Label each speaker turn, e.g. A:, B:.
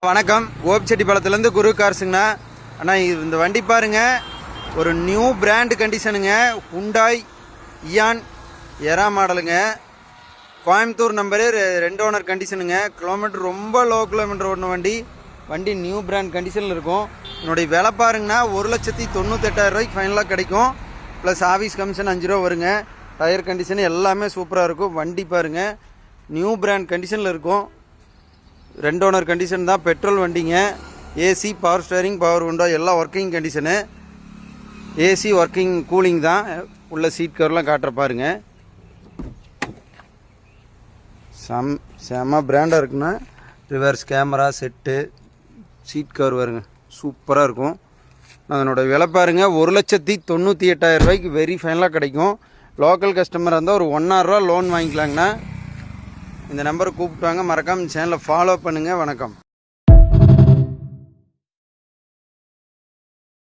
A: வணக்கம். கோபிச்செட்டிப்பாளையத்துலேருந்து குரு கார்ஸுங்கண்ணா. அண்ணா இந்த வண்டி பாருங்கள், ஒரு நியூ பிராண்டு கண்டிஷனுங்க. ஹுண்டாய் இயான் எரா மாடலுங்க. கோயம்புத்தூர் நம்பரு, 2 ஓனர் கண்டிஷனுங்க. கிலோமீட்டர் ரொம்ப லோ கிலோமீட்டர் ஓடின வண்டி நியூ பிராண்ட் கண்டிஷனில் இருக்கும். என்னுடைய விலை பாருங்கன்னா 1,98,000 ஃபைனலாக கிடைக்கும். ப்ளஸ் ஆஃபீஸ் கமிஷன் 5 ரூபா வருங்க. டயர் கண்டிஷன் எல்லாமே சூப்பராக இருக்கும். வண்டி பாருங்கள், நியூ பிராண்ட் கண்டிஷனில் இருக்கும். 2 ஓனர் கண்டிஷன் தான். பெட்ரோல் வண்டிங்க. AC, power steering, power window எல்லாம் working condition. AC working cooling தான். உள்ள சீட் கவர்லாம் காட்டுற பாருங்க. செம பிராண்டாக இருக்குன்னா reverse camera set, seat cover வருங்க, சூப்பராக இருக்கும். அதனோட விலை பாருங்கள், 1,98,000 வெரி ஃபைனலாக கிடைக்கும். லோக்கல் கஸ்டமர் இருந்தால் ஒரு 1,000 ரூபா லோன் வாங்கிக்கலாங்கண்ணா. இந்த நம்பரை கூப்பிட்டாங்க. மறக்காமல் சேனலை ஃபாலோ பண்ணுங்கள். வணக்கம்.